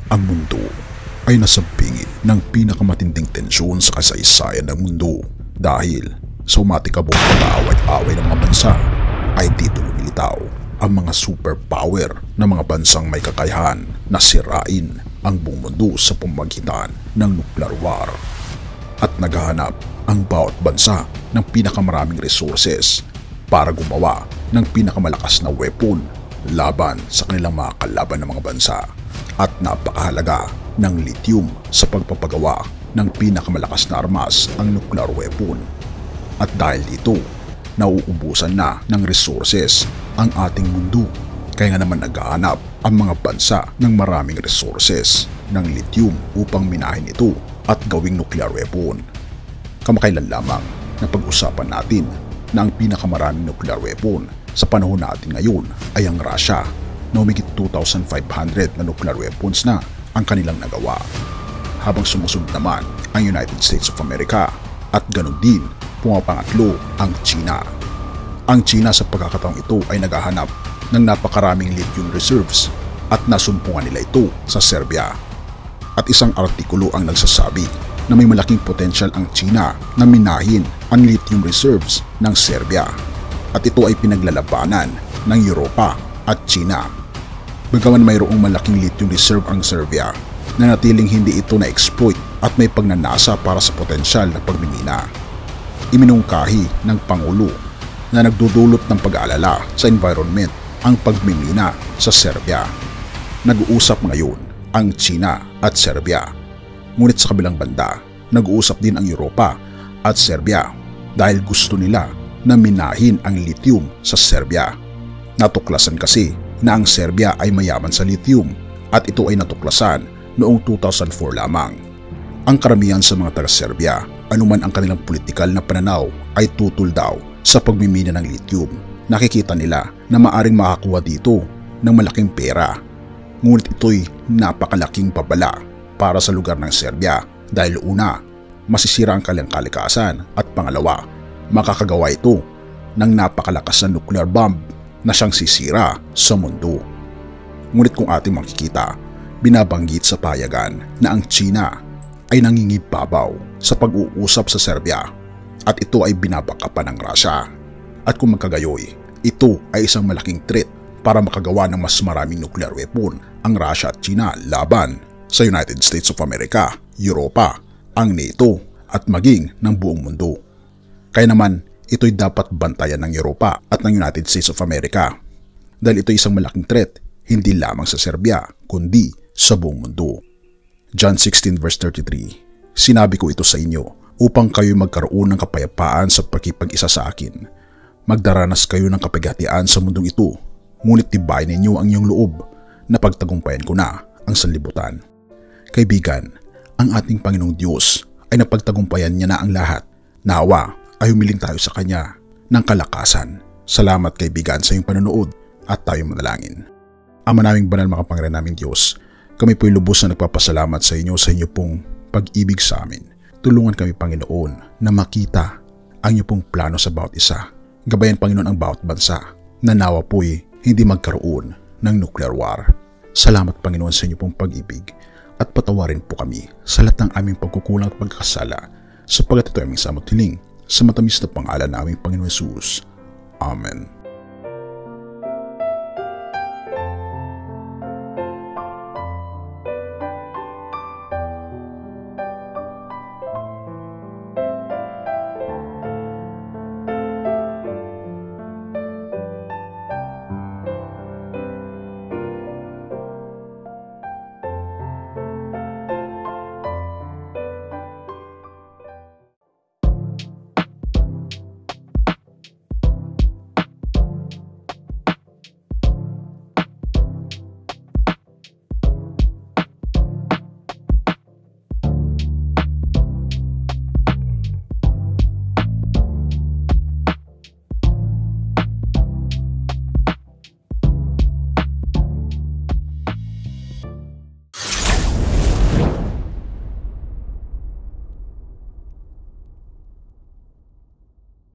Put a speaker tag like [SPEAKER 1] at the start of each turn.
[SPEAKER 1] Ang mundo ay nasa bingit ng pinakamatinding tensyon sa kasaysayan ng mundo dahil sa umatikabong pag-aaway-away ng mga bansa ay dito lumilitaw ang mga superpower ng mga bansang may kakayahan na sirain ang buong mundo sa pamamagitan ng nuclear war. At naghahanap ang bawat bansa ng pinakamaraming resources para gumawa ng pinakamalakas na weapon laban sa kanilang mga kalaban ng mga bansa. At napakahalaga ng lithium sa pagpapagawa ng pinakamalakas na armas ang nuclear weapon. At dahil dito, nauubusan na ng resources ang ating mundo. Kaya nga naman naghahanap ang mga bansa ng maraming resources ng lithium upang minahin ito at gawing nuclear weapon. Kamakailan lamang na pag-usapan natin na ang pinakamaraming nuclear weapon sa panahon natin ngayon ay ang Russia na humigit 2,500 na nuclear weapons na ang kanilang nagawa. Habang sumusunod naman ang United States of America at ganon din pumapangatlo ang China. Ang China sa pagkakataong ito ay naghahanap ng napakaraming lithium reserves at nasumpungan nila ito sa Serbia. At isang artikulo ang nagsasabi na may malaking potensyal ang China na minahin ang lithium reserves ng Serbia. At ito ay pinaglalabanan ng Europa at China. Bagaman mayroong malaking lithium reserve ang Serbia, nanatiling hindi ito na-exploit at may pagnanasa para sa potensyal na pagmimina. Iminungkahi ng Pangulo na nagdudulot ng pag-aalala sa environment ang pagmimina sa Serbia. Nag-uusap ngayon ang China at Serbia. Ngunit sa kabilang banda, nag-uusap din ang Europa at Serbia dahil gusto nila na minahin ang lithium sa Serbia. Natuklasan kasi na ang Serbia ay mayaman sa lithium at ito ay natuklasan noong 2004 lamang. Ang karamihan sa mga taga-Serbia, anuman ang kanilang politikal na pananaw, ay tutol daw sa pagmimina ng lithium. Nakikita nila na maaring makakuha dito ng malaking pera. Ngunit ito'y napakalaking pabala para sa lugar ng Serbia dahil una, masisira ang kanilang kalikasan at pangalawa, makakagawa ito ng napakalakas na nuclear bomb na siyang sisira sa mundo. Ngunit kung ating makikita, binabanggit sa payagan na ang China ay nangingibabaw sa pag-uusap sa Serbia at ito ay binabakapan ng Russia. At kung magkagayoy, ito ay isang malaking threat para makagawa ng mas maraming nuclear weapon ang Russia at China laban sa United States of America, Europa, ang NATO at maging ng buong mundo. Kaya naman, ito'y dapat bantayan ng Europa at ng United States of America dahil ito'y isang malaking threat hindi lamang sa Serbia kundi sa buong mundo. John 16 verse 33, sinabi ko ito sa inyo upang kayo magkaroon ng kapayapaan sa pakikipag-isa sa akin. Magdaranas kayo ng kapighatian sa mundong ito, ngunit tibayin ninyo ang iyong loob na pagtagumpayan ko na ang sanlibutan. Kaibigan, ang ating Panginoong Diyos ay napagtagumpayan niya na ang lahat. Nawa ay humiling tayo sa Kanya ng kalakasan. Salamat kaibigan sa iyong panonood at tayo manalangin. Ama naming banal makapangyarihan naming Diyos, kami po'y lubos na nagpapasalamat sa inyo pong pag-ibig sa amin. Tulungan kami Panginoon na makita ang iyong pong plano sa bawat isa. Gabayan Panginoon ang bawat bansa na nawa po'y hindi magkaroon ng nuclear war. Salamat Panginoon sa inyo pong pag-ibig at patawarin po kami sa lahat ng aming pagkukulang at pagkakasala sapagkat ito ay aming samot hiling sa matamis na pangalan naming Panginoon Jesus. Amen.